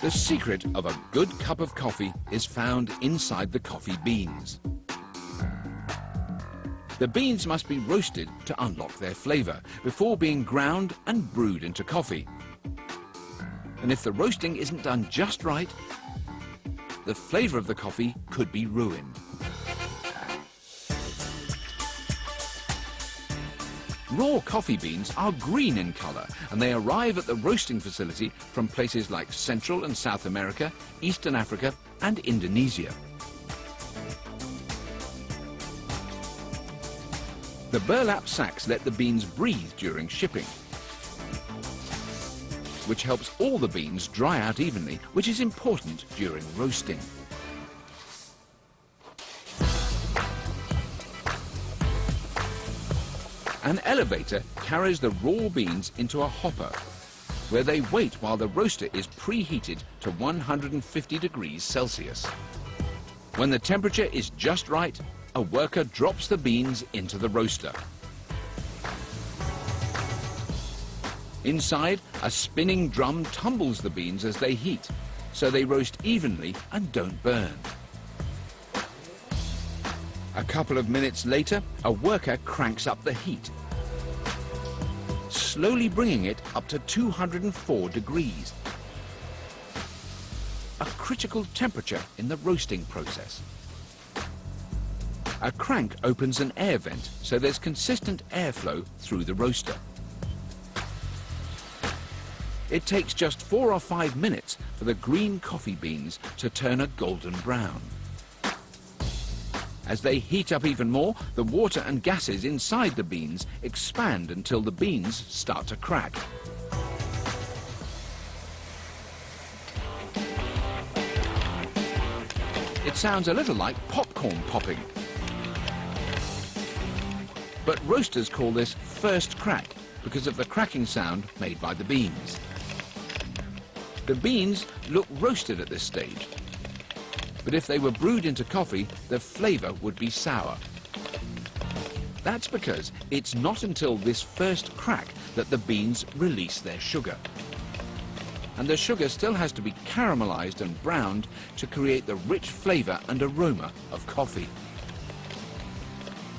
The secret of a good cup of coffee is found inside the coffee beans. The beans must be roasted to unlock their flavor before being ground and brewed into coffee. And if the roasting isn't done just right, the flavor of the coffee could be ruined. Raw coffee beans are green in color, and they arrive at the roasting facility from places like Central and South America, Eastern Africa, and Indonesia. The burlap sacks let the beans breathe during shipping, which helps all the beans dry out evenly, which is important during roasting. An elevator carries the raw beans into a hopper, where they wait while the roaster is preheated to 150 degrees Celsius. When the temperature is just right, a worker drops the beans into the roaster. Inside, a spinning drum tumbles the beans as they heat, so they roast evenly and don't burn. A couple of minutes later, a worker cranks up the heat, slowly bringing it up to 204 degrees, a critical temperature in the roasting process. A crank opens an air vent, so there's consistent airflow through the roaster. It takes just 4 or 5 minutes for the green coffee beans to turn a golden brown. As they heat up even more, the water and gases inside the beans expand until the beans start to crack. It sounds a little like popcorn popping. But roasters call this first crack because of the cracking sound made by the beans. The beans look roasted at this stage, but if they were brewed into coffee, the flavor would be sour. That's because it's not until this first crack that the beans release their sugar. And the sugar still has to be caramelized and browned to create the rich flavor and aroma of coffee.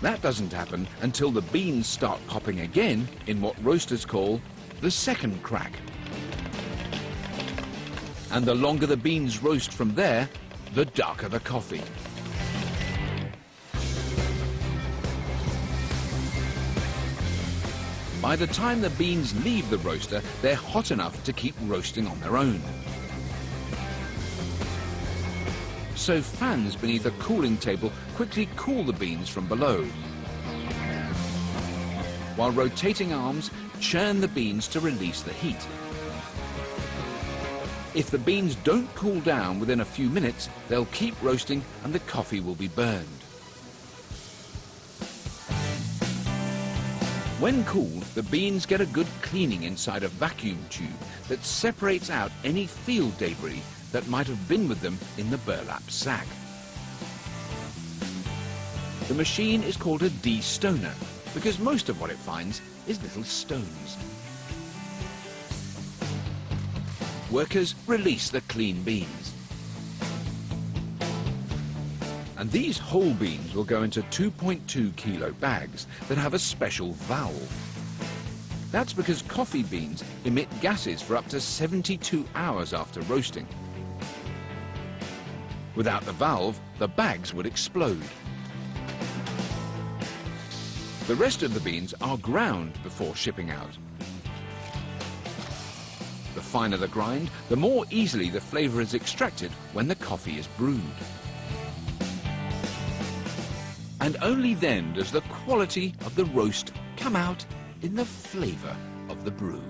That doesn't happen until the beans start popping again in what roasters call the second crack. And the longer the beans roast from there, the darker the coffee. By the time the beans leave the roaster, they're hot enough to keep roasting on their own. So fans beneath a cooling table quickly cool the beans from below, while rotating arms churn the beans to release the heat. If the beans don't cool down within a few minutes, they'll keep roasting and the coffee will be burned. When cooled, the beans get a good cleaning inside a vacuum tube that separates out any field debris that might have been with them in the burlap sack. The machine is called a de-stoner because most of what it finds is little stones. Workers release the clean beans. And these whole beans will go into 2.2 kilo bags that have a special valve. That's because coffee beans emit gases for up to 72 hours after roasting. Without the valve, the bags would explode. The rest of the beans are ground before shipping out. The finer the grind, the more easily the flavor is extracted when the coffee is brewed. And only then does the quality of the roast come out in the flavor of the brew.